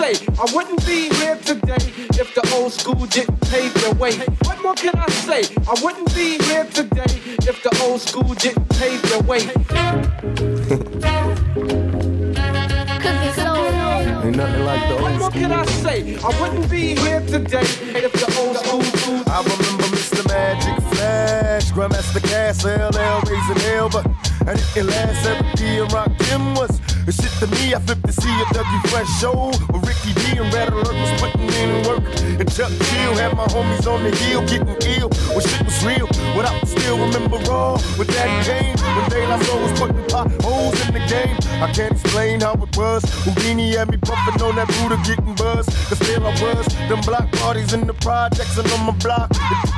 say? I wouldn't be here today if the old school didn't pave the way. What more can I say? I wouldn't be here today if the old school didn't pave the way. Ain't nothing like the old What more can I say? I wouldn't be here today if the old school. I remember Mr. Magic Flash, Grandmaster Cass, LL raising hell, but I didn't last. Every D and Rock Kim was a shit to me. I flipped to see a Dougie Fresh show with Ricky D and Red Alert was putting in work. And Chuck Chill had my homies on the hill getting ill when shit was real. What I still remember raw with Daddy Kane when De La Soul was putting potholes in the game. I can't explain how it was. Houdini had me bumping on that Buddha getting buzz. Cause there I was, them block parties in the projects and on my block.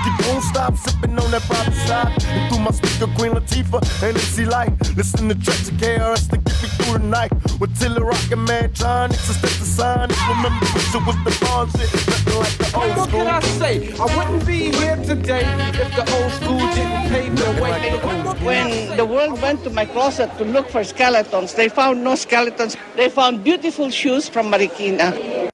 You won't stop sipping on that private side. And through my speaker, Queen Latifah and MC Light. Listen to tracks of KRS to get me through the night. With Tiller Rock and Mantronics, it's the Sonic. Remember it with the bond shit, nothing like the old school. What can I say? I wouldn't be here today if the old school didn't pave the way. When the world went to my closet to look for skeletons, they found no skeletons. They found beautiful shoes from Marikina.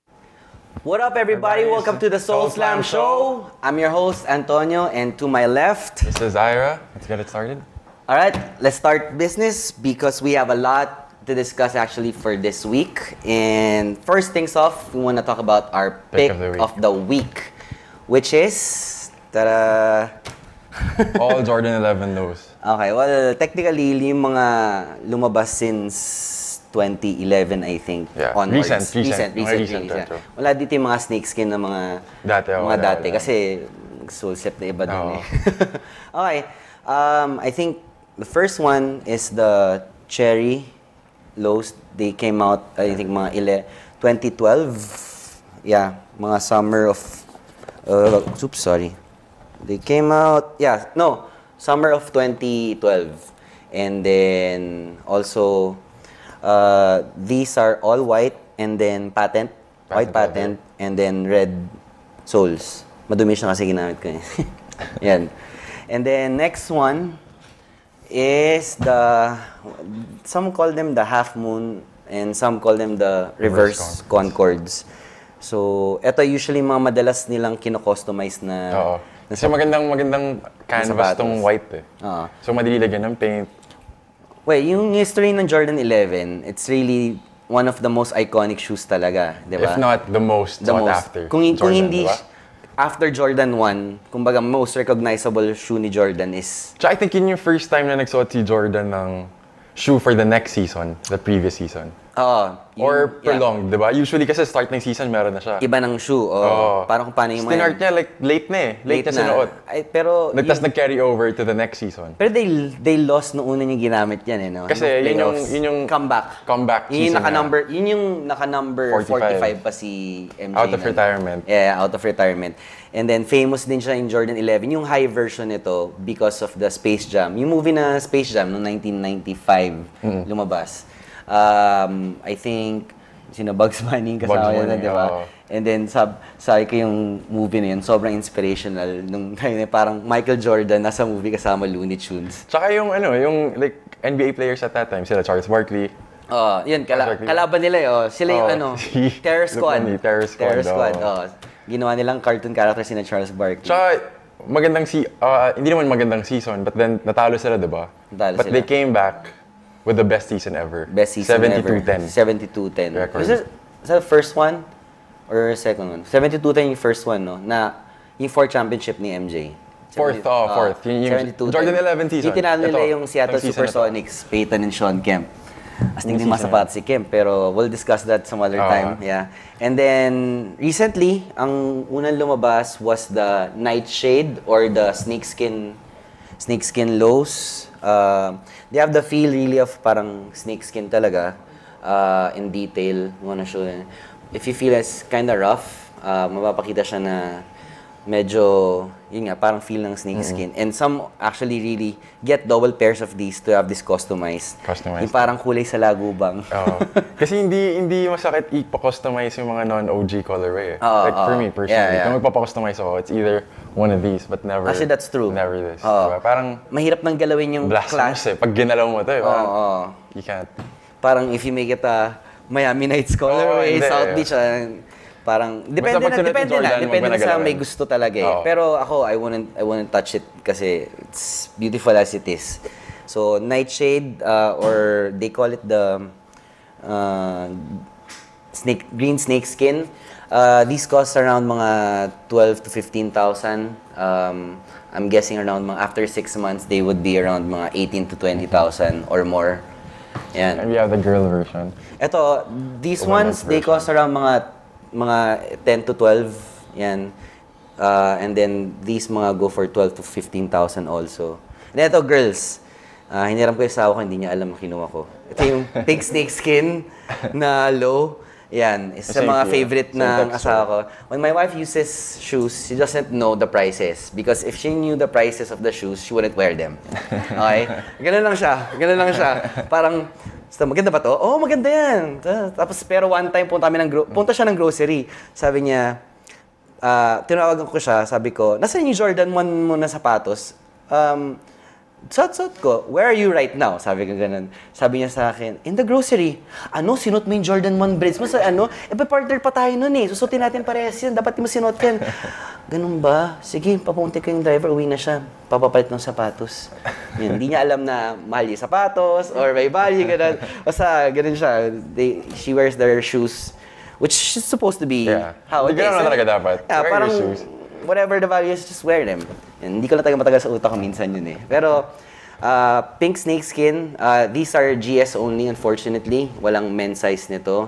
What up, everybody? Welcome to the Soul Slam Show. I'm your host, Antonio, and to my left... This is Ira. Let's get it started. All right, let's start business because we have a lot to discuss actually for this week. And first things off, we want to talk about our pick of the week, which is... Ta-da! All Jordan 11 lows. Okay, well, technically, yung mga lumabas since 2011, I think. Yeah. Onwards. Recent. Wala dito yung mga snakeskin na mga dati. Kasi soul step na iba dun eh. Okay. I think the first one is the Cherry Lows. They came out, I think, mga 2012. Yeah, mga summer of... oops, sorry. They came out, summer of 2012. And then also, these are all white and then patent. White patent and then red soles. Madumi siya kasi ginamit ko eh. Yan. And then next one is some call them the half moon and some call them the reverse Concords. So, ito usually mga madalas nilang kino-customize na... Kasi magandang canvas tong white eh. So, madali lagyan ng paint. Well, yung history ng Jordan 11, it's really one of the most iconic shoes talaga, di ba? If not the most sought after. Kung hindi, diba? After Jordan 1, kumbaga most recognizable shoe ni Jordan is... So, I think yun yung first time na nagsuot si Jordan ng shoe for the next season, the previous season. Or prolonged, di ba? Usually kasi start ng season, meron na siya. Iba ng shoe. Parang kung paano yung mga... Start niya, like, late na eh. Late na sinuot. Pero... Tapos nag-carry over to the next season. Pero they lost noong una yung ginamit yan eh, no? Kasi yun yung... Comeback. Yun yung naka-number 45 pa si MJ. Out of retirement. Yeah, out of retirement. And then famous din siya in Jordan 11. Yung high version nito because of the Space Jam. Yung movie na Space Jam noong 1995 lumabas. I think sino Bugs Bunny kasama yun, di ba? And then sabi ko yung movie na yun, sobrang inspirational nung parang Michael Jordan nasa movie kasama Looney Tunes. Tsaka yung yung like NBA players at that time, sila Charles Barkley. Yun kalaban nila sila yung Terror Squad. Terror Squad. Ginawa nilang cartoon character sina Charles Barkley. Tsaka magandang hindi naman magandang season, but then natalo sila, di ba? But they came back with the best season ever. Best season 72-10. 72-10. Was that the first one? Or second one? 72-10 yung first one, no? Na yung 4th championship ni MJ. Fourth. Yung Jordan 11 season. Yung tinalo nila yung Seattle Supersonics, Peyton and Sean Kemp. Astig din masapat si Kemp, pero we'll discuss that some other time. Yeah. And then, recently, ang unang lumabas was the Nightshade or the snakeskin lows. They have the feel really of parang snakeskin talaga in detail. Wanna show them. If you feel it's kind of rough, mapapakita siya na medyo, yun nga, parang feel ng snakeskin. And some actually really get double pairs of these to have this customized. Yung parang kulay sa lagubang. Kasi hindi masakit ipa-customize yung mga non-OG colorway. Like for me personally, kung magpapa-customize ako, it's either one of these, but never. Actually, that's true. Never this. Diba? Parang mahirap nang galawin yung blasphemous eh. Pag ginalaw mo ito, you can't. Parang if you make it a Miami Nights colorway, South Beach. Parang depende na sa may gusto talaga eh. Pero ako I wouldn't touch it kasi it's beautiful as it is. So Nightshade or they call it the green snake skin. These cost around mga 12 to 15,000. I'm guessing around mga after 6 months they would be around mga 18 to 20,000 or more. Yan. And we have the girl version. Ito, these ones they cost around mga 10 to 12. Yan. And then these mga go for 12 to 15,000 also. And ito, girls. Hiniram ko yung asawa ko, hindi niya alam ang kinuha ko. Ito yung pink snake skin na low. Yan. Isa sa mga favorite ng asawa ko. When my wife uses shoes, she doesn't know the prices. Because if she knew the prices of the shoes, she wouldn't wear them. Okay? Ganun lang siya. Parang, maganda ba to? Oh, maganda yan. Tapos, pero one time, punta siya ng grocery. Sabi niya, tinawagan ko siya, sabi ko, nasaan yung Jordan 1 mo na sapatos? Suot ko. Where are you right now? Sabi ko ganun. Sabi niya sa akin, in the grocery. Sinuot mo yung Jordan 1 breads mo sa partner pa tayo nun eh. Susutin natin parehas yan. Dapat di mo sinuot yan. Ganun ba? Sige, papunti ko yung driver. Uwi na siya. Papapalit ng sapatos. Yun. Hindi niya alam na mahal yung sapatos or may value, ganun. Basta, ganun siya. She wears their shoes, which is supposed to be how it is. Ganun na talaga dapat. Parang, whatever the value is, just wear them. Yan, hindi ko na taga matagal sa utak ko minsan yun eh. Pero, pink snakeskin, these are GS only, unfortunately. Walang men's size nito.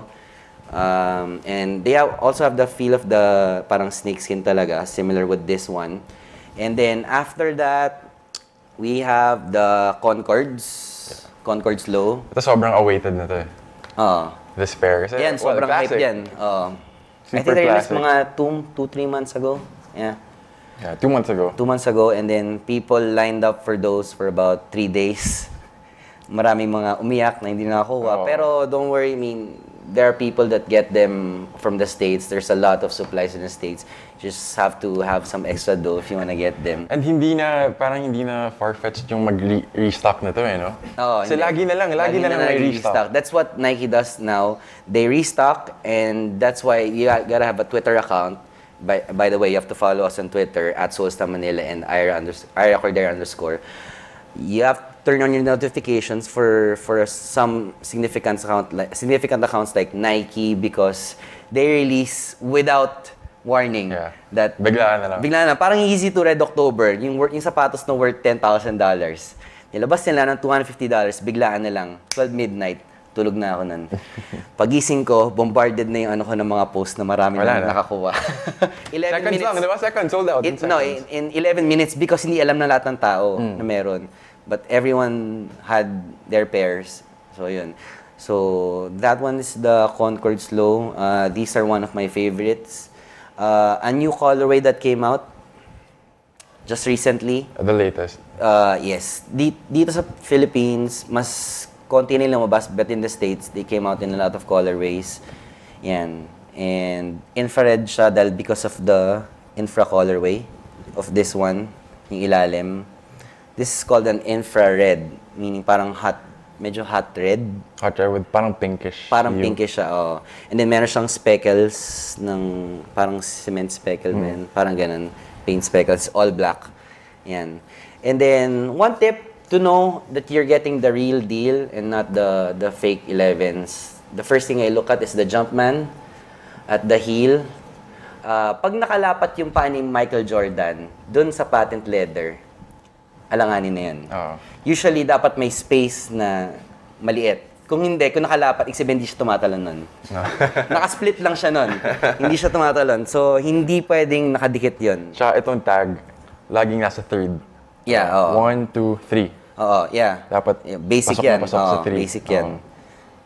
And they also have the feel of the parang snakeskin talaga, similar with this one. And then, after that, we have the Concords. Concords Low. Ito sobrang awaited na to eh. This pair. Kasi, yan, sobrang hype yan. I think they released mga 2-3 months ago. Yeah. Yeah, 2 months ago. 2 months ago, and then people lined up for those for about 3 days. Maraming mga umiyak na hindi nakakuha. Pero don't worry, I mean, there are people that get them from the States. There's a lot of supplies in the States. You just have to have some extra dough if you wanna get them. And parang hindi na far-fetched yung mag-restock na to eh, no? Kasi lagi na lang may restock. That's what Nike does now. They restock, and that's why you gotta have a Twitter account. By the way, you have to follow us on Twitter at @SoulStarManila and @IraCordera_. You have to turn on your notifications for some significant accounts like Nike because they release without warning. Yeah. That biglaan na lang. Biglaan na. Parang easy to Red October. Yung sapatos na worth $10,000. Nilabas nila ng $250, biglaan na lang. 12 midnight. Tulog na ako nun. Pagising ko, bombarded na yung ng mga post na marami na nakakuha. 11 seconds minutes lang, di ba? Seconds, sold out. In 11 minutes because hindi alam na lahat ng tao na meron. But everyone had their pairs. So, yun. So, that one is the Concord Slow. These are one of my favorites. A new colorway that came out just recently. The latest? Yes. Dito sa Philippines, mas konti nila lumabas, but in the States, they came out in a lot of colorways. Yan. And infrared siya dahil because of the infra colorway of this one, yung ilalim. This is called an infrared, meaning parang medyo hot red. Hot red with parang pinkish. Parang pinkish siya, oo. And then meron siyang speckles ng parang cement speckle, parang ganun. Paint speckles, all black. Yan. And then, one tip, to know that you're getting the real deal and not the fake 11s. The first thing I look at is the Jumpman at the heel. Pag nakalapat yung paa ni Michael Jordan dun sa patent leather, alanganin na yan. Usually, dapat may space na maliit. Kung hindi, kung nakalapat, hindi siya tumatalon nun. Nakasplit lang siya nun. Hindi siya tumatalon. So, hindi pwedeng nakadikit yun. Tsaka itong tag, laging nasa third. Yeah, 1, 2, 3. Oo, yeah. Dapat basic yan. Sa 3. Basic yan.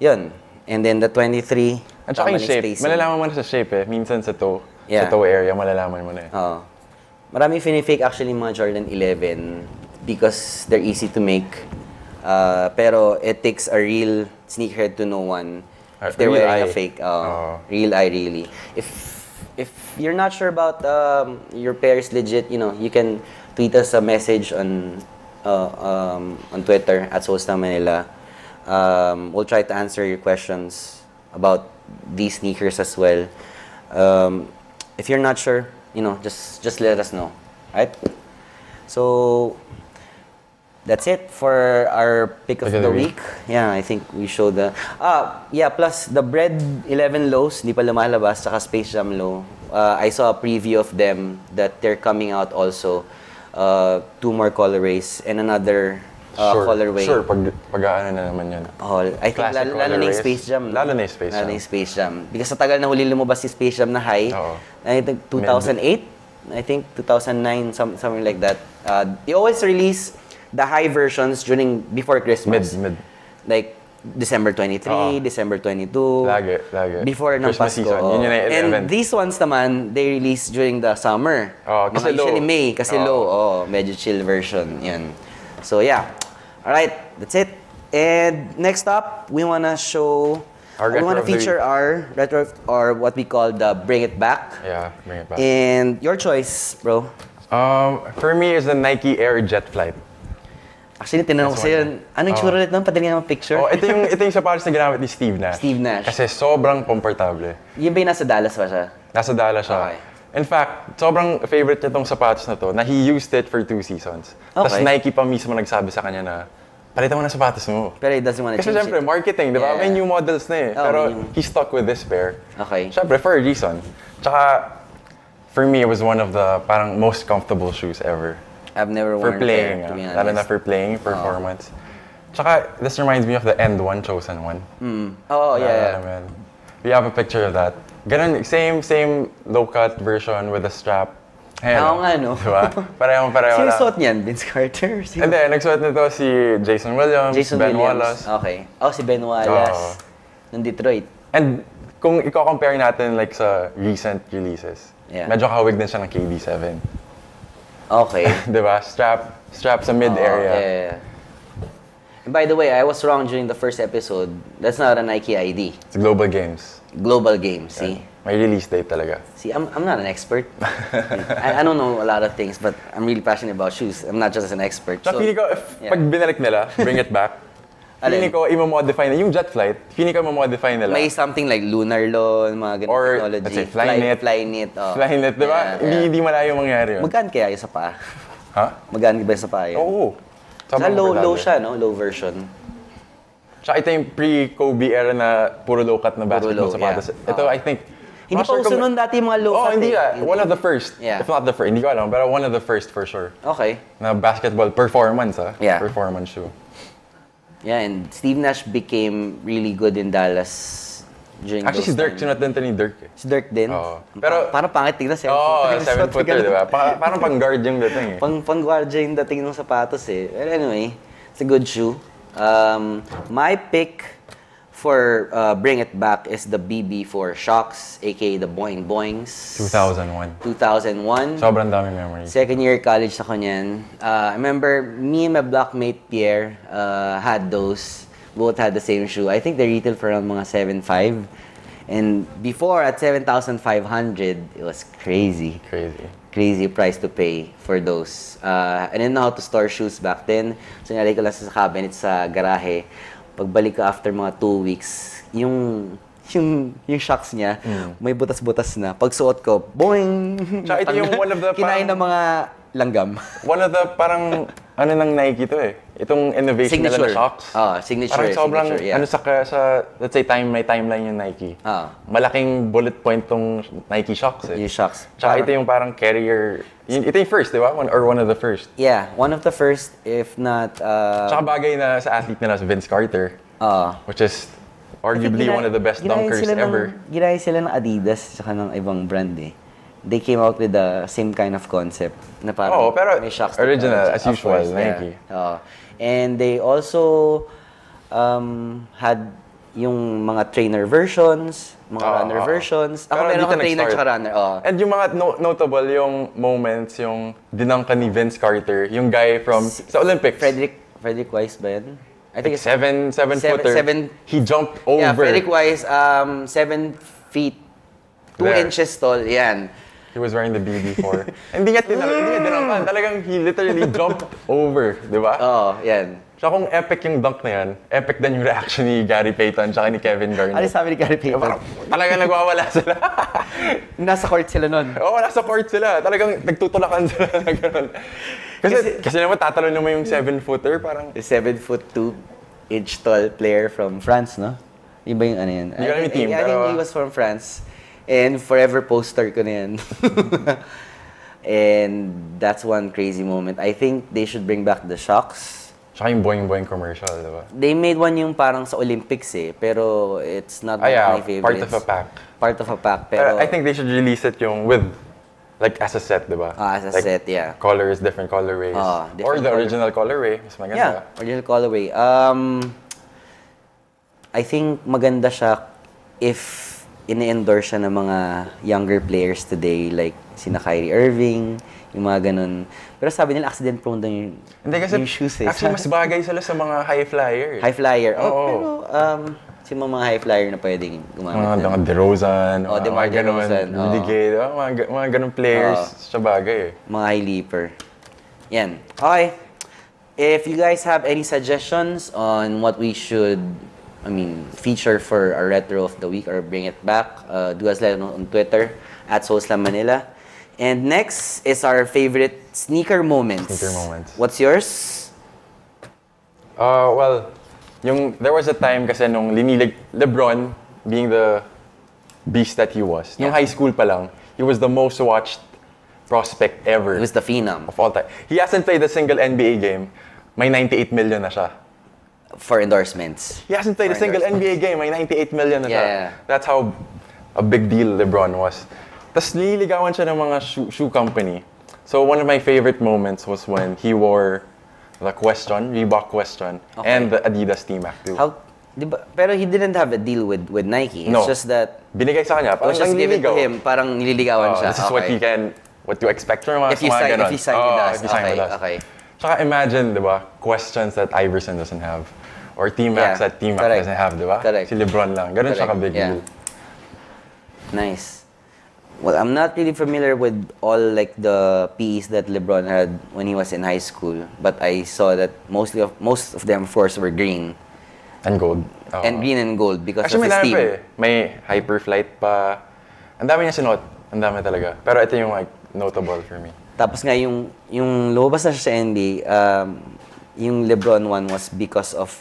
Yun. And then the 23. At saka yung shape. Spacing. Malalaman mo na sa shape eh. Minsan sa toe. Sa toe area, malalaman mo na eh. Oo. Maraming fini-fake actually mga Jordan 11 because they're easy to make. Pero it takes a real sneakerhead to know one if they're wearing a fake. Real eye, really. If you're not sure about your pair is legit, you can tweet us a message on Twitter @SoulStarManila. We'll try to answer your questions about these sneakers as well. If you're not sure, just let us know, right? So that's it for our pick of the week. Yeah, I think we showed the... plus the Bread 11 Lows, di pa lumalabas, saka Space Jam Low. I saw a preview of them that they're coming out also. 2 more colorways and another colorway. Sure, pag-aano na naman yan. I think lalo na yung Space Jam. Lalo na yung Space Jam. Lalo na yung Space Jam. Because sa tagal na huli lumabas si Space Jam na high. I think 2008, I think 2009, something like that. They always release the high versions before Christmas. Mid. Like December 23, December 22. Lagi. Before ng Pasko. Yun yung and these ones naman, they release during the summer. Kasi usually low. May, kasi low. Medyo chill version. Yan. So yeah. Alright, that's it. And next up, we wanna feature our retro, or what we call the Bring It Back. Yeah, Bring It Back. And your choice, bro. For me, is the Nike Air Jet Flight. Actually, tinanong ko sa'yo, anong tsura ulit nun? Padali nga picture. Ito yung sapatos na ginamit ni Steve Nash. Steve Nash. Kasi sobrang komportable. Yun ba yung nasa Dallas ba siya? Nasa Dallas siya. Okay. In fact, sobrang favorite niya itong sapatos na to, na he used it for 2 seasons. Tapos Nike pa mismo nagsabi sa kanya na, palitan mo na sapatos mo. Pero he doesn't want to change it. Kasi syempre, marketing, di ba? May new models na eh. Pero he stuck with this pair. Okay. Syempre, for a reason. Tsaka, for me, it was one of the parang most comfortable shoes ever. I've never worn for playing, to be honest. Lalo na for playing, performance. Tsaka, this reminds me of the End One Chosen One. Yeah. We have a picture of that. Ganun, same low-cut version with a strap. Oo nga, no? Diba? Pareho. Sino suot niyan? Vince Carter? Hindi, nagsuot nito si Jason Williams, Ben Wallace. Okay. Si Ben Wallace. Ng Detroit. And kung i-compare natin like sa recent releases, medyo kahawig din siya ng KD7. Okay. Diba? Strap sa mid-area. Yeah. And by the way, I was wrong during the first episode. That's not a Nike ID. It's Global Games. Global Games, see? May release date talaga. See, I'm not an expert. I don't know a lot of things, but I'm really passionate about shoes. I'm not just an expert. So, feeling ko, pag binalik nila, Bring It Back, feeling ko, i-modify na, yung Jet Flight, feeling ko i-modify nila. May something like Lunar Law, mga ganun technology. Let's say, Flyknit. Flyknit, di ba? Hindi malayo mangyari yun. Magkaan kaya yung sa paa? Magkaan ba yung sa paa yun? Oo. Low siya, no? Low version. Tsaka ito yung pre-Kobe era na puro low-cut na basketball sapatos. Ito, I think, hindi pa uso nun dati yung mga low-cut. Hindi one of the first. If not the first, hindi ko alam, pero one of the first for sure. Okay. Na basketball performance, Yeah. Performance shoe. Yeah, and Steve Nash became really good in Dallas during Actually, si Dirk, sinunod din ni Dirk eh. Si Dirk din? Pero, parang pangit tignan, 7-footer, di ba? Parang pang-guard yung dating eh. Pang-guard yung dating ng sapatos eh. Well, anyway, it's a good shoe. My pick for Bring It Back is the BB4 Shocks, aka the Boing Boings. 2001. Sobrang dami memories. Second year college ako niyan. I remember me and my blockmate Pierre had those. Both had the same shoe. I think they retail for around mga 7,500. And before, at 7,500, it was crazy. Crazy price to pay for those. I didn't know how to store shoes back then. So, nilagay ko lang sa cabinet sa garahe. Pagbalik ko after mga 2 weeks, yung shocks niya, may butas-butas na. Pagsuot ko, boing! Tsaka ito yung one of the kinain ng mga langgam. One of the parang, ng Nike to eh. Itong innovation nila na shocks. Signature. Parang sobrang, sa let's say, timeline yung Nike. Malaking bullet point tong Nike shocks eh. Yung shocks. Tsaka ito yung parang carrier, ito yung first, di ba? Or one of the first. Yeah, one of the first, if not... Tsaka bagay na sa athlete nila, Vince Carter. Which is arguably one of the best dunkers ever. Ginaya sila ng Adidas tsaka ng ibang brand eh. They came out with the same kind of concept na parang pero may shocks original as usual, Nike. And they also had yung mga trainer versions, mga runner versions. Ako meron akong trainer tsaka runner. And yung mga notable yung moments, yung dinangka ni Vince Carter, yung guy from sa Olympics. Frederick Weiss ba yan? I think it's 7-footer. He jumped over. Yeah, Frederick Weiss, 7 feet, 2 inches tall. Yan. He was wearing the BB4. Hindi niya dinangkan. Talagang he literally jumped over, di ba? Yan. Tsaka kung epic yung dunk na yan, epic din yung reaction ni Gary Payton tsaka ni Kevin Garnett. Ano sabi ni Gary Payton? Talagang nagwawala sila. Nasa court sila nun. Oo, nasa court sila. Talagang nagtutulakan sila na gano'n. Kasi naman tatalon naman yung 7-footer, parang... 7'2" tall player from France, no? Iba yung ano yan. Hindi ko alam yung team, I think he was from France. And forever poster ko na yan. And that's one crazy moment. I think they should bring back the Shocks. Tsaka yung Boing commercial, diba? They made one yung parang sa Olympics pero it's not one of my favorites. Part of a pack. Part of a pack, pero... I think they should release it yung with, like as a set, diba? As a set, yeah. Colors, different colorways. Or the original colorway, mas maganda. Yeah, original colorway. I think maganda siya if ini-endorse siya ng mga younger players today, like sina Kyrie Irving, yung mga ganun. Pero sabi nila, accident prone daw yung shoes eh. Actually, mas bagay sila sa mga high flyer. High flyer. Pero mga high flyer na pwedeng gumamit. Mga DeRozan, DeMar DeRozan. Rudy Gay, mga ganun players sa bagay eh. Mga high leaper. Yan. Okay. If you guys have any suggestions on what we should feature for our retro of the week or bring it back, do us let know on Twitter @SoulSlamManila. And next is our favorite sneaker moments. What's yours? Well, there was a time kasi nung LeBron, being the beast that he was, nung high school pa lang, he was the most watched prospect ever. He was the phenom. Of all time. He hasn't played a single NBA game. May 98 million na siya. For endorsements. He hasn't played a single NBA game. May 98 million na siya. That's how a big deal LeBron was. Tapos nililigawan siya ng mga shoe company. So one of my favorite moments was when he wore the Reebok Question, and the Adidas T-Mac too. Pero he didn't have a deal with Nike. It's just that... Binigay sa kanya. It was just given to him. Parang nililigawan siya. This is what you expect from us. If you sign with us. Okay. Tsaka imagine, di ba, questions that Iverson doesn't have. Or T-Max that T-Mac doesn't have, di ba? Correct. Si LeBron lang. Ganun siya ka-big deal. Nice. Well, I'm not really familiar with all like the PEs that LeBron had when he was in high school, but I saw that most of them, of course, were green. And gold. And green and gold because of his team. May Hyperflight pa. Ang dami niya sinuot. Ang dami talaga. Pero ito yung like notable for me. Tapos nga yung lumabas na siya sa NBA, yung LeBron one was because of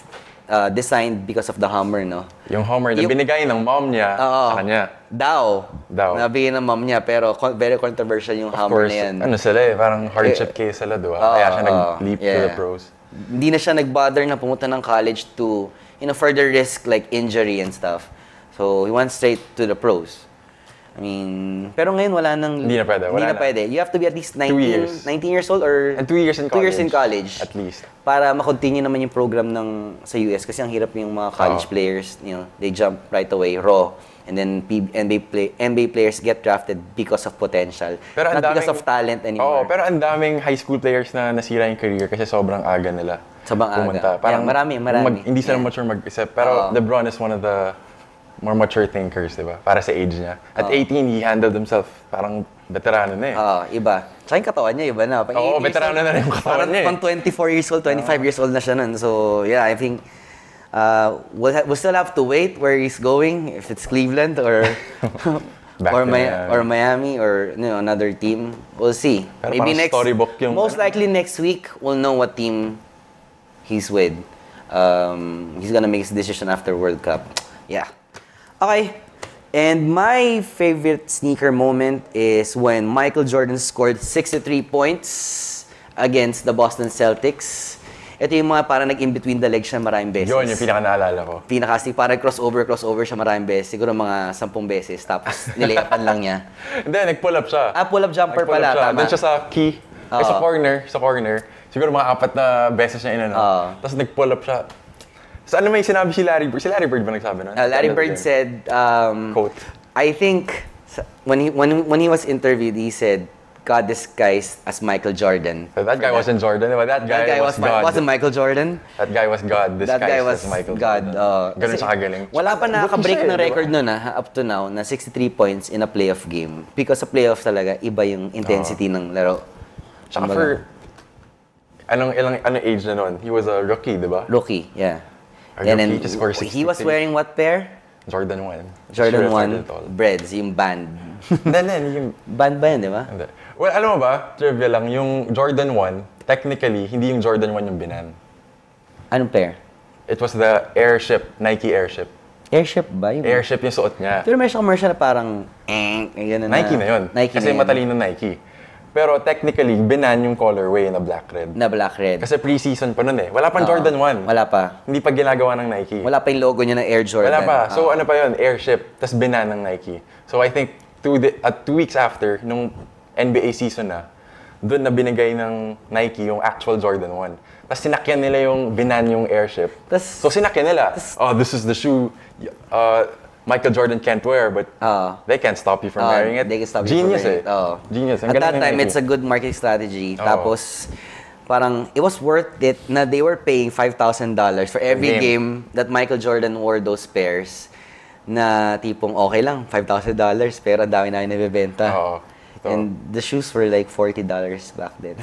designed because of the Hummer, no? Yung Hummer na binigay ng mom niya sa kanya. Daw. Nabigay ng mom niya, pero very controversial yung Hummer na yan. Ano sila parang hardship case sila, diba? Kaya siya nag-leap to the pros. Hindi na siya nag-bother na pumunta ng college to, further risk like injury and stuff. So, he went straight to the pros. Pero ngayon wala nang... Hindi na pwede. You have to be at least 19 years old or... And 2 years in college. 2 years in college. At least. Para makontinue naman yung program sa US. Kasi ang hirap yung mga college players, they jump right away, raw. And then NBA players get drafted because of potential. Pero not because of talent anymore. Pero ang daming high school players na nasira yung career kasi sobrang aga nila. Sobrang aga. Parang marami. Hindi sila mature mag-isip. Pero LeBron is one of the more mature thinkers, di ba? Para sa age niya. At 18, he handled himself parang veterano na eh. Iba. Tsaka yung katawan niya, iba na. Veterano na rin yung katawan niya eh. Pang 24 years old, 25 years old na siya nun. So, yeah, I think we'll still have to wait where he's going, if it's Cleveland or Miami or another team. We'll see. Pero maybe most likely next week, we'll know what team he's with. He's gonna make his decision after World Cup. Yeah. Okay. And my favorite sneaker moment is when Michael Jordan scored 63 points against the Boston Celtics. Ito yung mga parang nag-in-between the legs siya maraming beses. Yun, yung pinaka-naalala ko. Parang crossover siya maraming beses. Siguro mga 10 beses. Tapos nilayapan lang niya. Hindi, nag-pull up siya. Pull-up jumper pala. Tama. Doon siya sa key. Sa corner. Siguro mga 4 na beses niya inano. Tapos nag-pull up siya. So ano may sinabi si Larry Bird? Si Larry Bird ba nagsabi nun? Larry Bird said, quote, I think when he was interviewed, he said, God disguised as Michael Jordan. So that guy wasn't Jordan. That guy was God. Wasn't Michael Jordan? That guy was God disguised as Michael God. Jordan. Ganun siya kagaling. Wala pa nakaka-break ng record nun up to now na 63 points in a playoff game. Because sa playoff talaga, iba yung intensity ng laro. Tsaka Anong age na nun? He was a rookie, di ba? Rookie, yeah. And then he was wearing what pair? Jordan 1. Jordan 1 Breads, yung band. Yung band ba yun, di ba? Well, alam mo ba, trivia lang, yung Jordan 1, technically, hindi yung Jordan 1 yung binan. Anong pair? It was the Airship, Nike Airship. Airship ba? Airship yung suot niya. Pero may commercial na parang, Nike na yun. Nike kasi na matalino Nike. Pero technically, binan yung colorway na black-red. Na black-red. Kasi pre-season pa nun eh. Wala pang Jordan 1. Wala pa. Hindi pa ginagawa ng Nike. Wala pa yung logo niya ng Air Jordan. Wala pa. So ano pa yun? Airship. Tapos binan ng Nike. So I think 2 weeks after, nung NBA season na, doon na binigay ng Nike yung actual Jordan 1. Tapos sinakyan nila yung binan yung Airship. So sinakyan nila. This is the shoe Michael Jordan can't wear, but they can't stop you from wearing it. They can stop Genius you from wearing it. Genius. At that time, it's a good marketing strategy. Tapos, parang, it was worth it na they were paying $5,000 for every game that Michael Jordan wore those pairs. Na tipong, okay lang, $5,000, pero ang dami namin nabibenta. And the shoes were like $40 back then.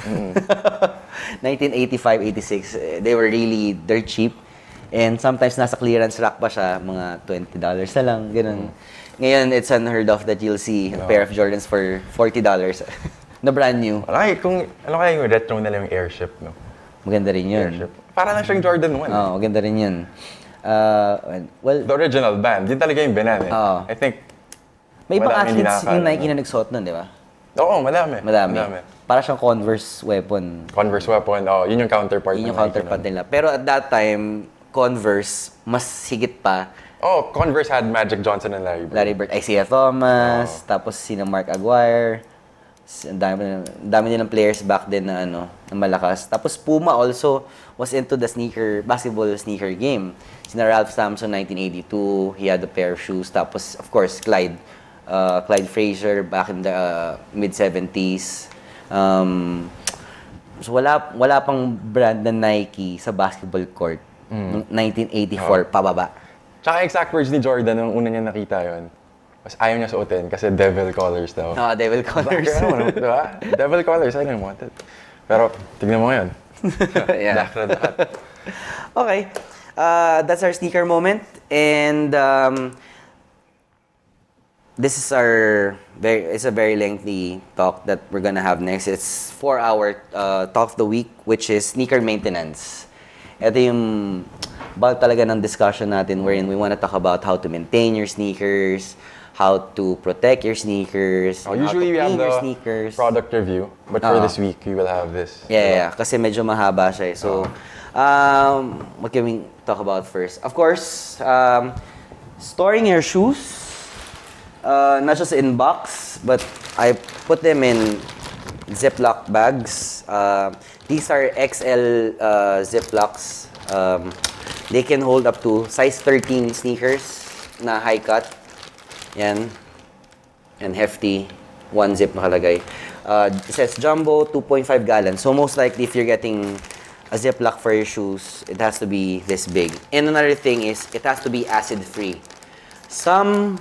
1985, 86, they're cheap. And sometimes nasa clearance rack pa siya, mga $20 na lang, ganun. Ngayon, it's unheard of that you'll see a pair of Jordans for $40 na brand new. Ano kaya yung retro nila yung Airship, no? Maganda rin yun. Airship. Para lang siyang Jordan 1. Maganda rin yun. Well, the original band, yun talaga yung binan eh. I think, may ibang athletes yung Nike na nagsuot nun, di ba? Oo, madami. Para siyang Converse weapon. Yun yung counterpart. Yun yung counterpart nila. Pero at that time, Converse, mas higit pa. Converse had Magic Johnson and Larry Bird. Isaiah Thomas, tapos sino Mark Aguirre. Ang dami nilang players back then na na malakas. Tapos Puma also was into the basketball sneaker game. Sina Ralph Sampson 1982, he had a pair of shoes. Tapos of course Clyde Frazier back in the mid-70s. So wala pang brand na Nike sa basketball court. 1984 pababa. Tsaka exact words ni Jordan nung una niya nakita yon. Mas ayaw niya suotin kasi devil colors daw. Devil colors. Diba? Devil colors, I don't want it. Pero tignan mo ngayon. Yeah. Okay. That's our sneaker moment. And this is it's a very lengthy talk that we're gonna have next. It's 4-hour talk of the week, which is sneaker maintenance. Ito yung bulk talaga ng discussion natin wherein we want to talk about how to maintain your sneakers, how to protect your sneakers, usually we have the sneakers. Product review, but for this week, we will have this. Yeah, kasi medyo mahaba siya. So, what can we talk about first? Of course, storing your shoes, not just in box, but I put them in Ziploc bags. These are XL Ziplocs. They can hold up to size 13 sneakers na high cut. Yan. And hefty. 1 zip nakalagay. It says jumbo, 2.5 gallons. So most likely if you're getting a Ziploc for your shoes, it has to be this big. And another thing is, it has to be acid-free. Some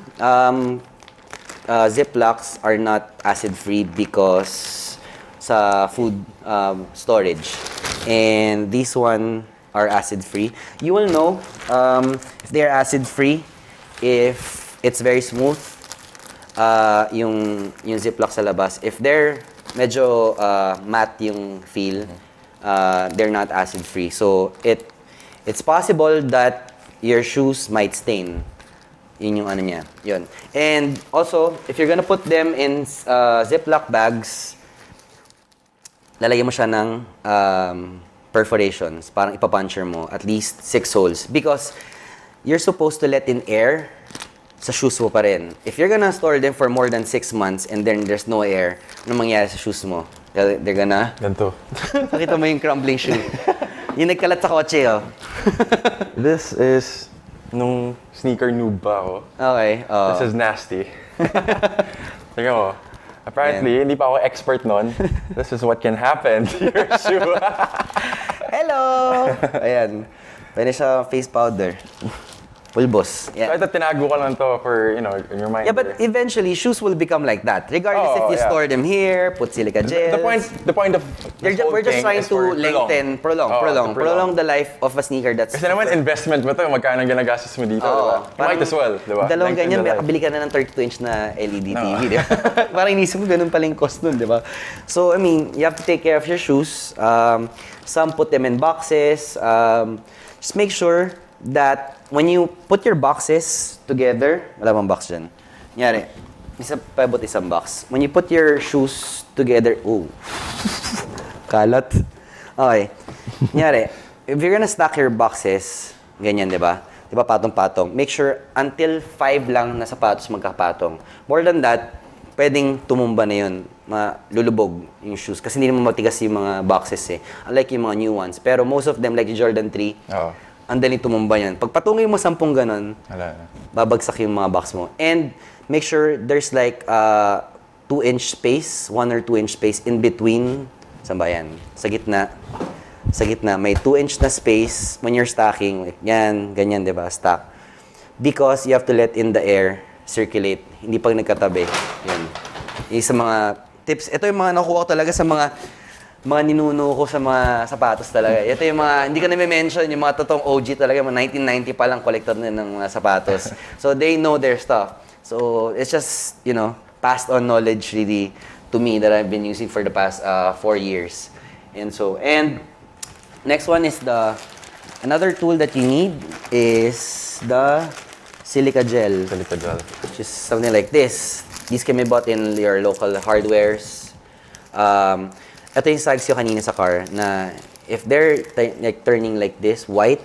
Ziplocs are not acid-free because sa food storage. And these one are acid-free. You will know if they're acid-free if it's very smooth yung Ziploc sa labas. If they're medyo matte yung feel, they're not acid-free. So it's possible that your shoes might stain. Yun yung ano niya. Yun. And also, if you're gonna put them in Ziploc bags, lalagyan mo siya ng perforations. Parang ipapuncture mo. At least 6 holes. Because you're supposed to let in air sa shoes mo pa rin. If you're gonna store them for more than 6 months and then there's no air, ano mangyayari sa shoes mo? They're gonna... Ganito. Pakita mo yung crumbling shoe. Yung nagkalat sa kotse, oh. This is nung sneaker noob pa ako. Okay. This is nasty. Tingnan mo. Apparently, hindi pa ako expert nun. This is what can happen to your shoe. Hello! Ayan. Pwede siya face powder. Pulbos. Yeah. Kahit tinago ka lang to for, in your mind. Yeah, but eventually, shoes will become like that. Regardless if you store them here, put silica gels. The point of we're just trying to lengthen, prolong the life of a sneaker that's... Kasi naman, investment mo to, magkano ginagastos mo dito, diba? Might as well, diba? Dalawang ganyan, kabili ka na ng 32-inch na LED TV, diba? Parang inisip mo, ganun pala yung cost nun, diba? So, I mean, you have to take care of your shoes. Some put them in boxes. Just make sure that when you put your boxes together, wala bang box dyan? Nyari, isa pabot isang box. When you put your shoes together, kalat. Okay. Nyari, if you're gonna stack your boxes, ganyan, di ba? Di ba, patong-patong. Make sure until 5 lang na sapatos magkapatong. More than that, pwedeng tumumba na yun. Lulubog yung shoes. Kasi hindi naman matigas yung mga boxes eh. Unlike yung mga new ones. Pero most of them, like yung Jordan 3, ang daling tumumba yan. Pag patungin mo 10 ganon, babagsak yung mga box mo. And make sure there's like 2-inch space, 1 or 2-inch space in between. Saan ba yan? Sa gitna. Sa gitna. May 2-inch na space when you're stacking. Like, yan, ganyan, di ba? Stack. Because you have to let in the air circulate. Hindi pag nagkatabi. Yan. Yung sa mga tips. Ito yung mga nakuha ko talaga sa mga ninuno ko sa mga sapatos talaga. Ito yung mga, hindi ko na mention yung mga totoong OG talaga, mga 1990 pa lang collector na ng mga sapatos. So they know their stuff. So it's just, passed on knowledge really to me that I've been using for the past 4 years. And next one is another tool that you need is the silica gel. Silica gel. Which is something like this. These can be bought in your local hardwares. Ito yung sags ko kanina sa car na if they're turning like this, white,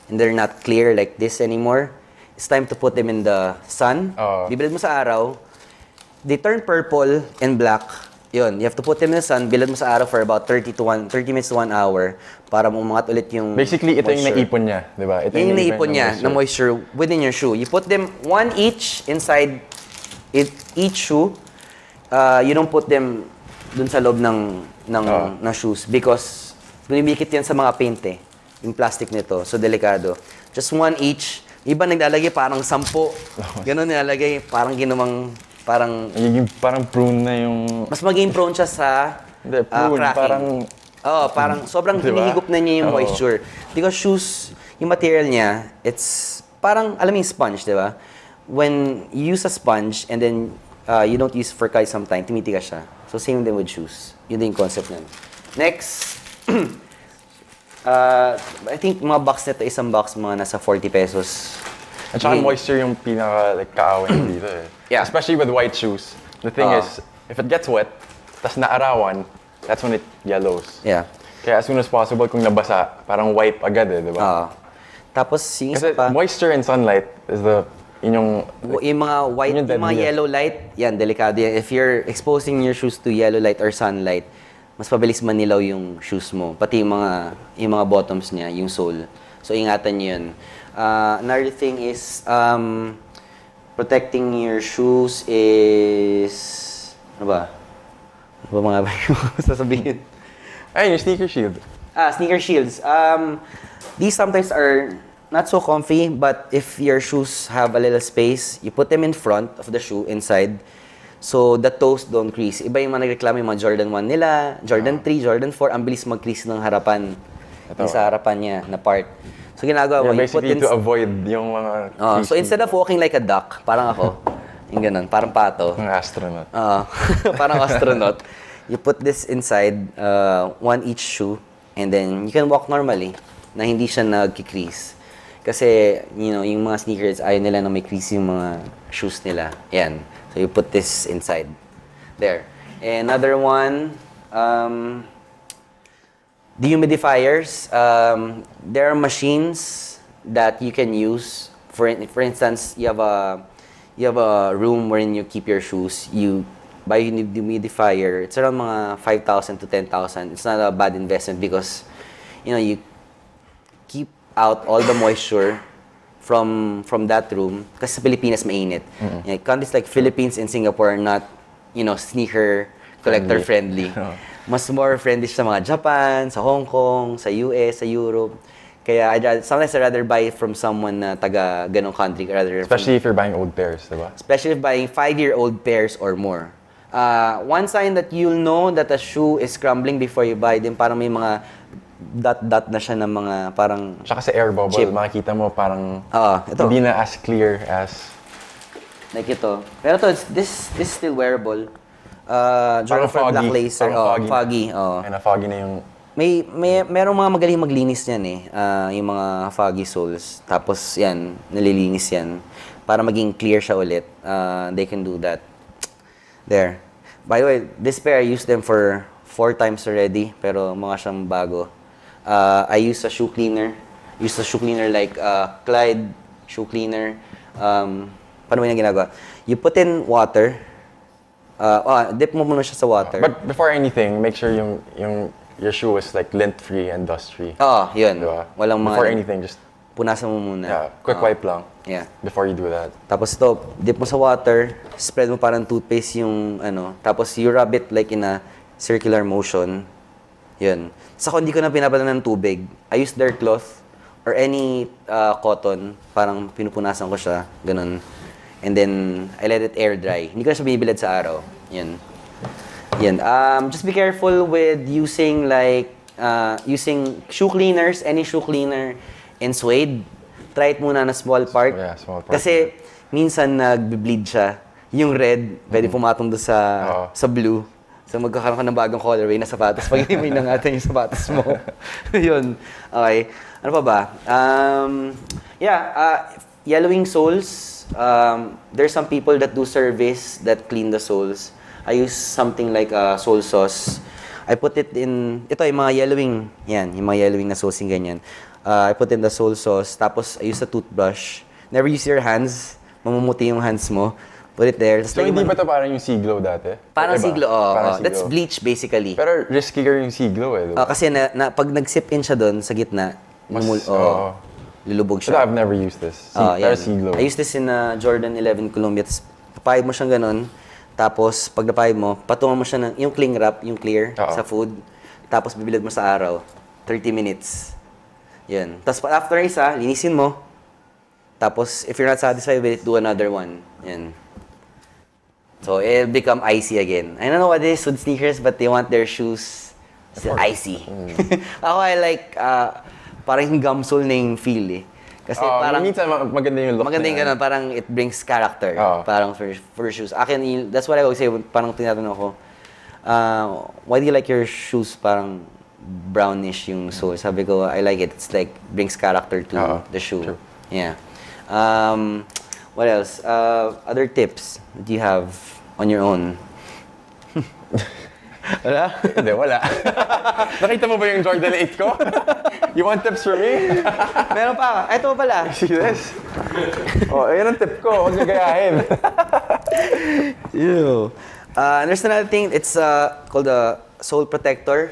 and they're not clear like this anymore, it's time to put them in the sun. Bibilad mo sa araw, they turn purple and black. Yun, you have to put them in the sun, bilad mo sa araw for about 30 minutes to 1 hour para umangat ulit yung basically, ito moisture. Yung naipon niya, di ba? Ito yung naipon niya na moisture within your shoe. You put them 1 each inside each shoe. You don't put them dun sa loob ng shoes because bumibikit yan sa mga paint eh. Yung plastic nito. So, delikado. Just 1 each. Iba naglalagay parang 10. Ganun nilalagay. Parang ginawang parang prune na yung... Mas maging prone siya sa cracking. Parang sobrang hinihigop na niya yung moisture. Because shoes, yung material niya, it's parang, alam mo yung sponge, di ba? When you use a sponge and then you don't use for quite some time, tumitigas siya. So, same din with shoes. Yun din yung concept nun. Next, I think mga box nito, isang box, mga nasa 40 pesos. At saka moisture yung kaawin dito eh. Yeah. Especially with white shoes. The thing is, if it gets wet, tas naarawan, that's when it yellows. Yeah. Kaya as soon as possible, kung nabasa, parang wipe agad eh, di ba? Tapos, yung kasi pa, moisture and sunlight is yung mga white, yung mga yellow light, yan, delikado yan. If you're exposing your shoes to yellow light or sunlight, mas pabilis manilaw yung shoes mo. Pati yung mga bottoms niya, yung sole. So, ingatan nyo yun. Another thing is, protecting your shoes is, ano ba mga sasabihin? Ay, yung sneaker shield. Sneaker shields. These sometimes are not so comfy, but if your shoes have a little space, you put them in front of the shoe, inside, so the toes don't crease. Iba yung mga nagreklamo yung mga Jordan 1 nila, Jordan 3, Jordan 4, ang bilis mag-crease ng harapan. Yung sa harapan niya, na part. So ginagawa mo, basically to avoid yung mga so instead of walking like a duck, parang ako, yung ganun, parang pato. Ang astronaut. Parang astronaut. You put this inside, 1 each shoe, and then you can walk normally, na hindi siya nag-crease. Kasi, yung mga sneakers, ayaw nila na may crease yung mga shoes nila. Yan. So, you put this inside. There. And another one, dehumidifiers. There are machines that you can use. For instance, you have a room wherein you keep your shoes. You buy a dehumidifier. It's around mga 5,000 to 10,000. It's not a bad investment because, you keep out all the moisture from that room kasi sa Pilipinas mainit. Countries like Philippines and Singapore are not, sneaker collector friendly. Mas more friendly sa mga Japan, sa Hong Kong, sa US, sa Europe. Kaya sometimes I'd rather buy it from someone na taga ganong country rather. Especially if you're buying old pairs, diba? Especially if buying 5-year-old pairs or more. One sign that you'll know that a shoe is crumbling before you buy them, parang may mga dot na siya ng mga parang tsaka sa air bubble, chip. Makikita mo parang hindi na as clear as... Like ito. Pero to, this is still wearable. Jordan 4 Black Laser. Foggy. And foggy na yung... Merong mga magaling maglinis niyan eh. Yung mga foggy soles. Tapos yan, nalilinis yan. Para maging clear siya ulit. They can do that. There. By the way, this pair, I used them for 4 times already. Pero mga siyang bago. I use a shoe cleaner. Use a shoe cleaner like Clyde shoe cleaner. Paano mo yung ginagawa? You put in water. Dip mo muna siya sa water. But before anything, make sure your shoe is like lint-free and dust-free. Yun. Diba? Walang before anything, just punasan mo muna. Yeah, quick wipe lang. Yeah. Before you do that. Tapos ito, dip mo sa water, spread mo parang toothpaste yung tapos you rub it like in a circular motion. Yun. Saka hindi ko na pinapadala ng tubig. I use dirt cloth or any cotton, parang pinupunasan ko siya, ganun. And then I let it air dry. Hindi ko na siya binibilad sa araw. Yun. Just be careful with using using shoe cleaners, any shoe cleaner in suede. Try it muna na small part. Yeah, small part. Kasi minsan nagbe-bleed siya. Yung red, pwede pumatong doon sa blue. So magkakaroon ka ng bagong colorway na sapatos pag hindi mo inangatan yung sapatos mo. Yun. Okay. Ano pa ba? Yellowing soles. There's some people that do service that clean the soles. I use something like sole sauce. I put it in, ito yung mga yellowing, yan, yung mga yellowing na soles yung ganyan. I put in the sole sauce, tapos I use a toothbrush. Never use your hands, mamumuti yung hands mo. Put it there. So hindi ba ito parang yung Siglo dati? Parang Siglo, that's bleach basically. Pero riskier yung Siglo eh, diba? Kasi pag nag-sip in siya doon sa gitna, lulubog siya. But I've never used this. Pero Siglo. I used this in Jordan 11 Columbia. Papayad mo siyang ganun. Tapos, pag napayad mo, patungan mo siya ng yung cling wrap, yung clear sa food. Tapos, bibilad mo sa araw. 30 minutes. Yan. Tapos, after isa, linisin mo. Tapos, if you're not satisfied with it, do another one. Yan. So, it'll become icy again. I don't know what it is with sneakers, but they want their shoes still icy. Ako, I like, parang yung gum sole na yung feel eh. Kasi parang minsan maganda yung look. Maganda yung ganun, parang it brings character. Parang for shoes. Akin, that's what I always say, parang tinatanong ako, why do you like your shoes parang brownish yung sole? Sabi ko, I like it. It's like, brings character to the shoe. True. Yeah. What else? Other tips that you have on your own? Wala? Hindi, wala. Nakita mo ba yung Jordan 8 ko? You want tips from me? Meron pa. Ito pala. See this? Ayan ang tip ko. Huwag nagayahin. There's another thing. It's called a sole protector.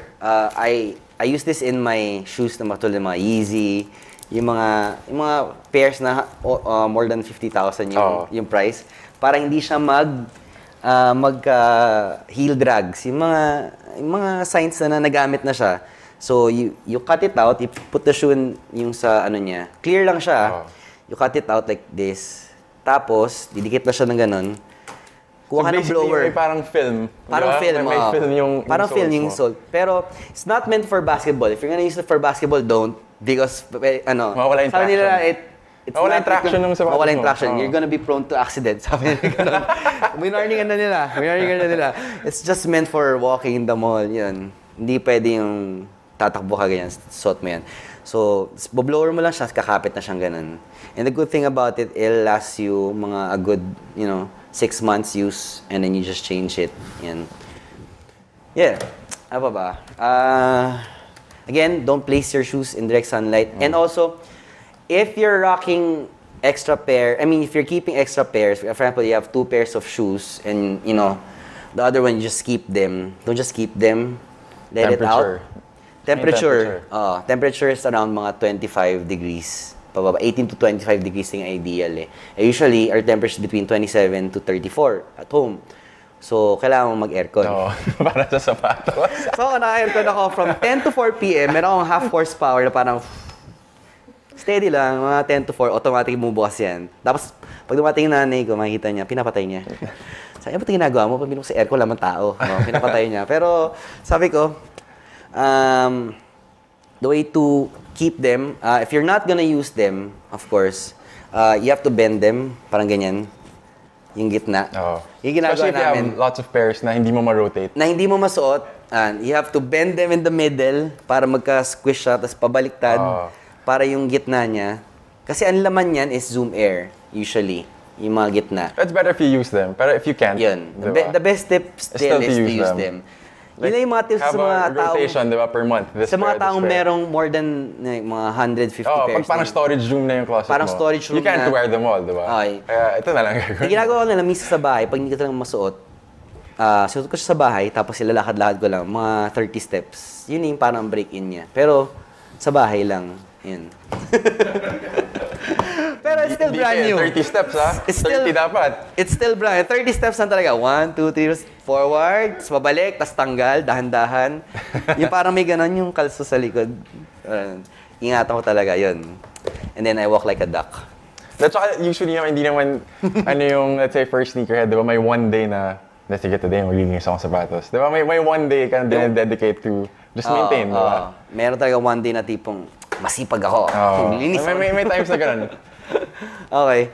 I use this in my shoes na matulad ng mga Yeezy. Yung mga pairs na more than 50,000 yung price. Para hindi siya heel drags, yung mga signs na nagamit na siya. So you cut it out, you put the shoe in yung sa niya. Clear lang siya. You cut it out like this. Tapos didikit na siya ng ganun. Kuha ka ng blower. May parang film. Parang film. May film yung sole. Pero it's not meant for basketball. If you're gonna use it for basketball, don't. Because mawala yung traction. Mawala yung traction ng sapatos mo. Mawala yung traction. You're gonna be prone to accidents. Sabi nila ganun. Winarningan na nila. It's just meant for walking in the mall. Yun. Hindi pwede yung tatakbo ka ganyan. Suot mo yan. So, boblower mo lang siya, kakapit na siyang ganun. And the good thing about it, it'll last you a good, 6 months use, and then you just change it. Yan. Yeah. Ano pa ba? Again, don't place your shoes in direct sunlight. And also, if you're rocking extra pair, if you're keeping extra pairs, for example, you have 2 pairs of shoes and, the other one, you just keep them. Don't just keep them. Let it out. Temperature. Temperature is around mga 25 degrees. Pababa. 18 to 25 degrees yung ideal eh. Usually, our temperature is between 27 to 34 at home. So, kailangan mo mag-aircon. Para sa sapatos. So, naka-aircon ako from 10 to 4 p.m. Meron akong half horsepower na parang Steady lang, mga 10 to 4, automatic bumubukas yan. Tapos, pag dumating yung nanay ko, makikita niya, pinapatay niya. Sabi, ba't ginagawa mo? Pag sa aircon, lamang tao. Pinapatay niya. Pero, sabi ko, the way to keep them, if you're not gonna use them, of course, you have to bend them, parang ganyan. Yung gitna. Yung ginagawa especially if you have lots of pairs na hindi mo ma-rotate. Na hindi mo masuot, and you have to bend them in the middle para magka-squish siya, tapos pabaliktad para yung gitna niya. Kasi ang laman niyan is Zoom Air, usually. Yung mga gitna. It's better if you use them. Pero if you can't, yun. The best tip still is to use them. Like, yun yung mga tips sa mga taong... rotation, di ba, per month. Sa mga taong merong more than mga 150 pairs. Pag parang storage room na yung closet parang mo. Storage room you can't wear them all, di ba? Okay. Kaya ito na lang gagawin. Ginagawa ko nila minsan sa bahay, pag hindi ko talagang masuot, suot ko siya sa bahay, tapos ilalakad-lakad ko lang, mga 30 steps. Yun yung parang break-in niya. Pero sa bahay lang, yun. Pero it's still brand new. 30 steps, ha? It's still, 30 dapat. It's still brand new. 30 steps na talaga. 1, 2, 3, forward, tapos pabalik, tapos tanggal, dahan-dahan. Yung parang may ganon yung kalso sa likod. Ingatan ko talaga, yun. And then I walk like a duck. That's why usually hindi naman, ano yung, let's say, first sneakerhead, di ba, may one day na, let's say, today, maglilinis akong sapatos. Di ba, may one day ka na dedicate to just maintain, di ba? Meron talaga one day na tipong, masipag ako. May times na ganun. Okay.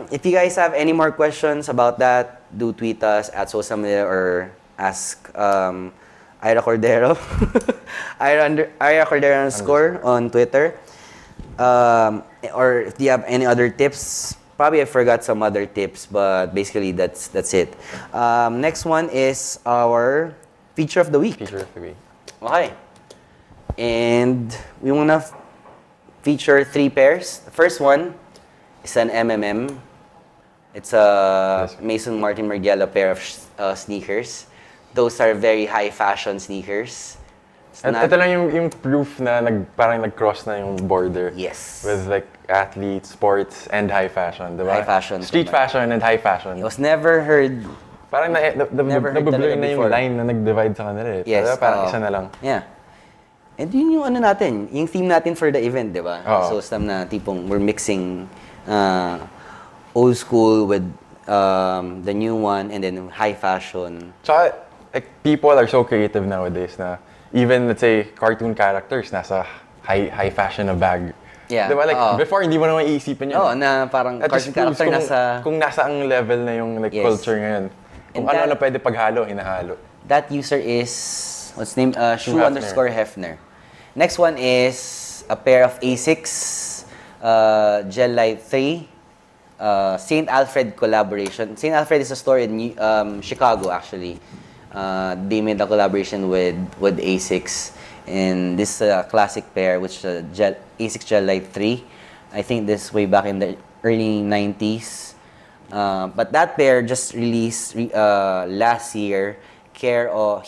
If you guys have any more questions about that, do tweet us at social media or ask Ira Cordero. Ira Cordero _ on Twitter. Or if you have any other tips, probably I forgot some other tips, but basically that's it. Next one is our feature of the week. Feature of the week. Okay. And we want to feature 3 pairs. The first one is an MMM. It's a Maison Martin Margiela pair of sneakers. Those are very high fashion sneakers. Ito lang yung proof na parang nag-cross na yung border. Yes. With like athletes, sports, and high fashion, diba? High fashion. Street fashion and high fashion. It was never heard. Parang nabublur na yung line na nag-divide sa kanila eh. Yes. Parang isa na lang. Yeah. And yun yung ano natin, yung theme natin for the event, di ba? So, some na tipong we're mixing old school with the new one and then high fashion. Tsaka, like, people are so creative nowadays na even, let's say, cartoon characters nasa high fashion na bag. Yeah. Diba? Like, before, hindi mo naman iisipin yun. Oo, na parang cartoon character kung nasa ang level na yung like, culture ngayon. Kung ano na pwede paghalo, hinahalo. That user is, what's name? Shoe _ Hefner. Next one is a pair of Asics Gel Light 3 St. Alfred collaboration. St. Alfred is a store in Chicago, actually. They made a collaboration with Asics, and this is a classic pair, which is Asics Gel Light 3. I think this way back in the early 90s. But that pair just released last year, care of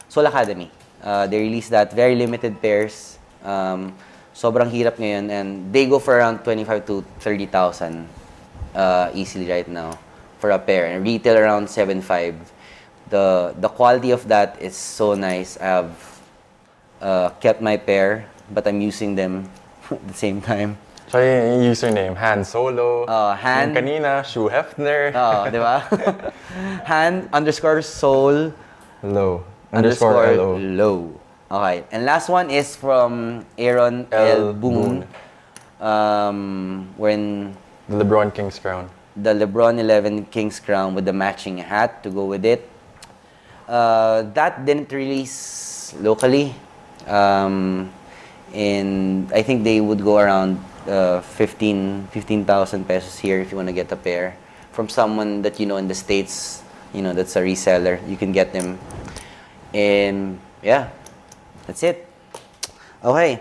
Soul Academy. They released that, very limited pairs. Sobrang hirap ngayon, and they go for around 25 to 30,000 easily right now for a pair, and retail around 7.5. The quality of that is so nice. I have kept my pair, but I'm using them at the same time. So yung username, Han Solo. Han. Yung kanina, Shoe Hefner. Di ba? Han _Soul. Low. _ low. Okay. And last one is from Aaron L. Boone. When the LeBron King's crown. The LeBron 11 King's crown with the matching hat to go with it. That didn't release locally. And I think they would go around 15,000 pesos here if you want to get a pair. From someone that you know in the States, that's a reseller. You can get them. And yeah, that's it. Okay.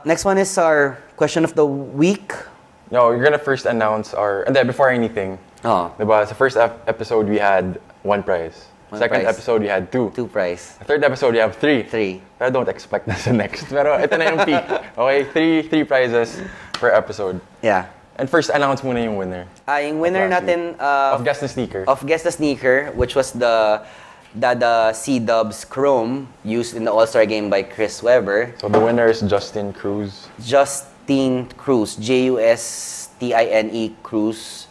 Next one is our question of the week. No, we're gonna first announce and then before anything. Diba, sa first episode we had 1 prize. Second episode we had 2. 2 prize. The third episode we have 3. 3. Pero don't expect na sa next. Pero ito na yung peak. Okay, 3 prizes per episode. Yeah. And first announce muna yung winner. Yung winner natin of Guess the Sneaker. Of Guess the Sneaker, which was the Dada C-Dubs Chrome, used in the All-Star game by Chris Webber. So the winner is Justin Cruz. Justin Cruz, Justine Cruz.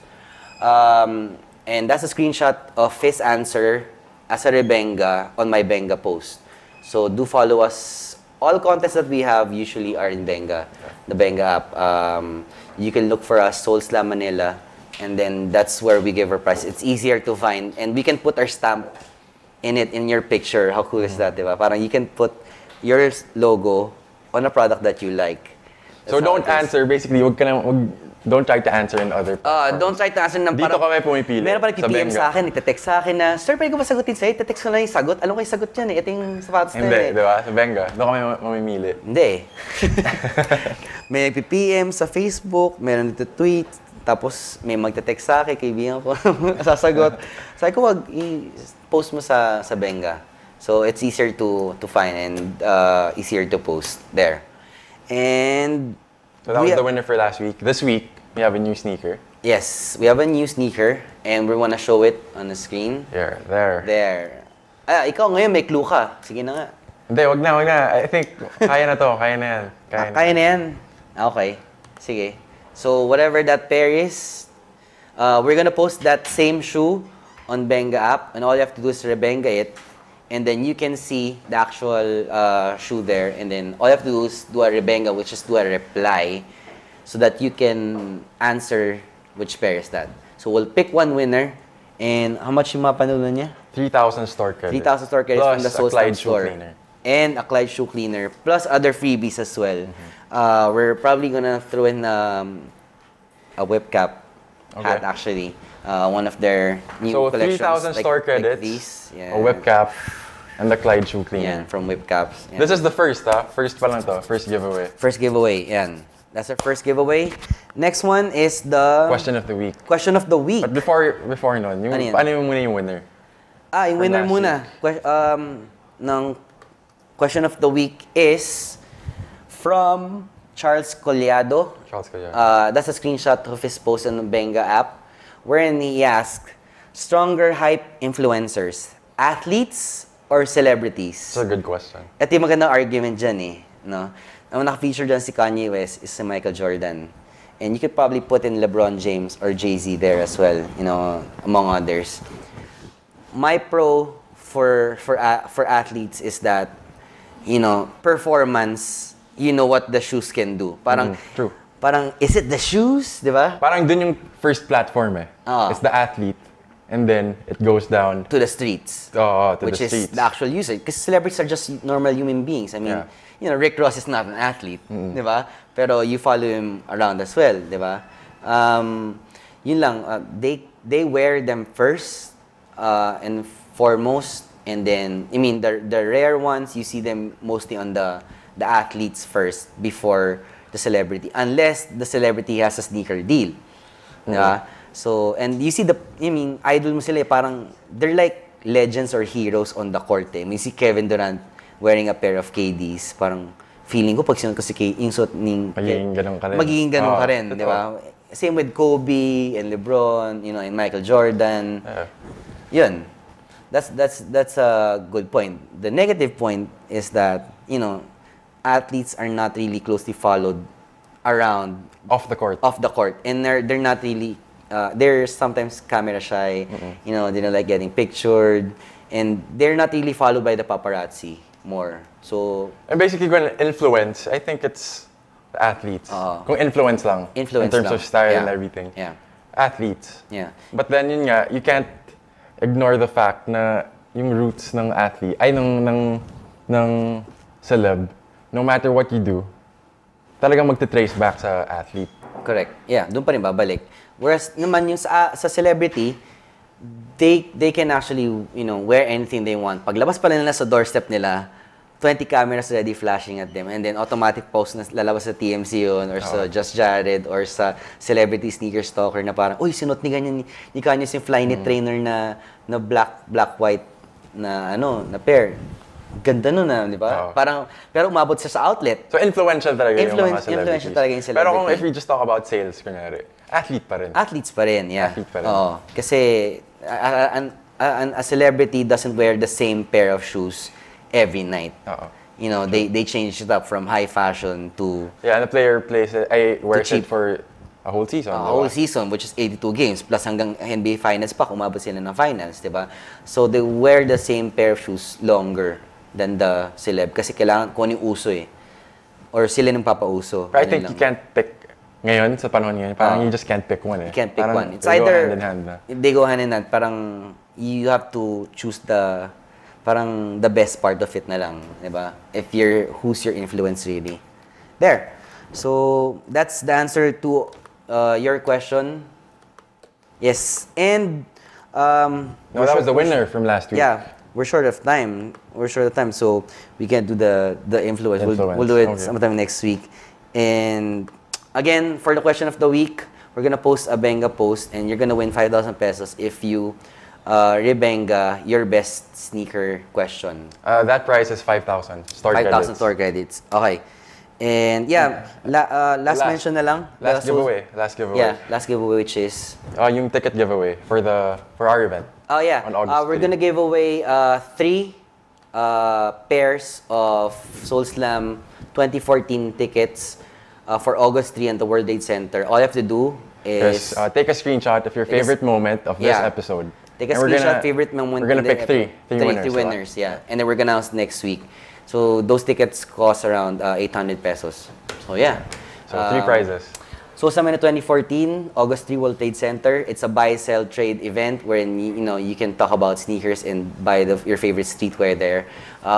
And that's a screenshot of his answer as a Rebenga on my Benga post. So do follow us. All contests that we have usually are in Benga, the Benga app. You can look for us, Soul Slam Manila, and then that's where we give our prize. It's easier to find, and we can put our stamp in it, in your picture. How cool is that, diba? Parang you can put your logo on a product that you like. That's so don't answer, basically, don't try to answer in other platforms. Don't try to answer ng Dito kami pumipili. Meron pa nag-PM sa akin, nagte-text sa akin na, Sir, pwede ko ba sagutin sa'yo? Te-text ko lang yung sagot. Alam ko yung sagot yan eh. Ito yung sapatos na Hindi, di ba? Sa Benga. Doon kami mamimili. Hindi eh. May nag-PM sa Facebook, meron nito-tweet, tapos may magte-text sa akin, kaibigan ko, sasagot. Sabi ko, wag i-post mo sa Benga. So, it's easier to find and easier to post there. And so that was the winner for last week. This week, we have a new sneaker. Yes, we have a new sneaker and we want to show it on the screen. There. There. Ikaw ngayon may clue ka. Sige na nga. Hindi, wag na. I think, kaya na to. Kaya na yan. Kaya na yan? Okay. Sige. So, whatever that pair is, we're gonna post that same shoe on Benga app and all you have to do is Rebenga it. And then you can see the actual shoe there. And then all you have to do is do a Rebenga, which is do a reply, so that you can answer which pair is that. So we'll pick one winner. And how much yung mapanood niya? 3,000 store credits. 3,000 store credits from the Soul Slam store. Cleaner. And a Clyde shoe cleaner. Plus other freebies as well. We're probably gonna throw in a whip cap hat actually. One of their new collections. So 3,000 store credits, like these. Yeah. a whip cap, and the Clyde shoe cleaner. Yeah, from whip caps. Yeah. This is the first, First pa lang to. First giveaway. First giveaway, yan. That's our first giveaway. Next one is the... Question of the week. Question of the week. But before nun, paano yung muna yung winner? Yung winner muna. Ng question of the week is from Charles Collado. That's a screenshot of his post on the Benga app, wherein he asked, stronger hype influencers, athletes or celebrities? That's a good question. Ito yung magandang argument dyan eh. No? Ang naka-feature dyan si Kanye West is si Michael Jordan. And you could probably put in LeBron James or Jay-Z there as well, among others. My pro for athletes is that, performance, what the shoes can do. Parang, true. Parang, is it the shoes? Di ba? Parang dun yung first platform eh. It's the athlete. And then, it goes down... to the streets. Which is the actual user. Because celebrities are just normal human beings. I mean, Rick Ross is not an athlete. Di ba? Pero you follow him around as well. Di ba? Yun lang. They wear them first and foremost. And then, the rare ones, you see them mostly on the athletes first before the celebrity. Unless the celebrity has a sneaker deal. Diba? So, and you see idol mo sila parang, they're like legends or heroes on the court eh. Si Kevin Durant wearing a pair of KDs, parang feeling ko pag sinuot ko si yung suot ning magiging ganun ka rin, di ba? Same with Kobe and LeBron, and Michael Jordan. Yun. That's a good point. The negative point is that, athletes are not really closely followed around off the court. And they're not really they're sometimes camera shy. They don't like getting pictured, and they're not really followed by the paparazzi more. So and basically when influence, I think it's the athletes. Kung influence lang in terms of style and everything. Yeah. Athletes. Yeah. But then yun nga, you can't ignore the fact na yung roots ng athlete ay ng celeb, no matter what you do, talagang magte-trace back sa athlete. Correct. Yeah, doon pa rin babalik. Whereas naman yung sa celebrity, they can actually, wear anything they want. Paglabas pa nila sa doorstep nila, 20 cameras ready flashing at them, and then automatic post na lalabas sa TMZ yun, or sa Just Jared, or sa Celebrity Sneaker Stalker na parang, uy, sinot ni ganyan ni Kanye yung Flyknit trainer na black-white na na pair. Ganda nun di ba? Parang, pero umabot siya sa outlet. So influential talaga yung mga celebrities. Influential talaga yung celebrity. Pero kung if we just talk about sales, kunyari, athlete pa rin. Athletes pa rin, yeah. Athlete pa rin. Oo. Kasi, a celebrity doesn't wear the same pair of shoes every night. You know, they change it up from high fashion to... Yeah, and the player wears it for a whole season. A whole season, which is 82 games, plus hanggang NBA Finals pa, umabot sila ng Finals, di ba? So, they wear the same pair of shoes longer than the celeb. Kasi kailangan kung ano yung uso eh. Or sila nang papauso. But I think you can't pick ngayon, sa panahon ngayon, parang you just can't pick one eh. You can't pick parang one. It's either, go hand in hand na. They go hand in hand. Parang, you have to choose the best part of it na lang, di ba? Who's your influence really. There. So, that's the answer to your question. Yes. And, no, that was the winner from last week. Yeah. We're short of time. So, we can't do the influence. We'll do it sometime next week. And, again, for the question of the week, we're gonna post a Benga post and you're gonna win 5,000 pesos if you rebenga your best sneaker question. That price is 5,000 store 5,000 store credits. Okay. And yeah, last mention na lang. Last giveaway. Yeah, last giveaway, which is yung ticket giveaway for our event. Oh yeah. On August we're gonna give away 3 pairs of Soul Slam 2014 tickets for August 3 at the World Trade Center. All you have to do is take a screenshot of your favorite moment of this episode. Take a screenshot, favorite moment. We're gonna pick three winners, yeah. And then we're gonna announce next week. So those tickets cost around 800 pesos. So yeah. So 3 prizes. So Summit 2014, August 3 World Trade Center. It's a buy, sell, trade event wherein you can talk about sneakers and buy your favorite streetwear there.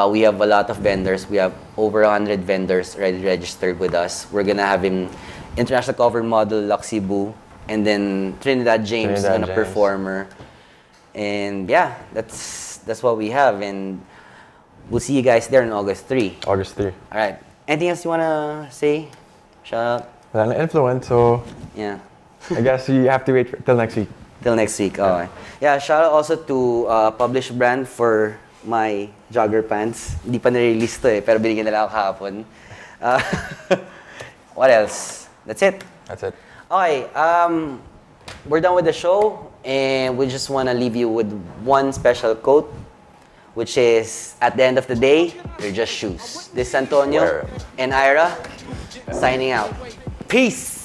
We have a lot of vendors. We have over 100 vendors already registered with us. We're gonna have international cover model Luxy Boo, and then Trinidad James is gonna performer. And yeah, that's what we have, and we'll see you guys there on August 3. August 3. All right. Anything else you wanna say? Shout out. Wala na influence, so yeah. I guess you have to wait till next week. Till next week. Okay. Yeah. Shout out also to Publish Brand for my jogger pants. Hindi pa na-release to eh, pero binigyan nila ako kahapon. What else? That's it. That's it. Okay. We're done with the show, and we just want to leave you with one special quote, which is, at the end of the day, you're just shoes. This is Antonio and Ira signing out. Peace!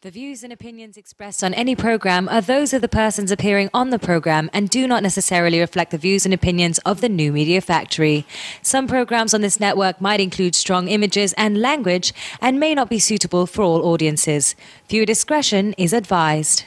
The views and opinions expressed on any program are those of the persons appearing on the program and do not necessarily reflect the views and opinions of the New Media Factory. Some programs on this network might include strong images and language and may not be suitable for all audiences. Viewer discretion is advised.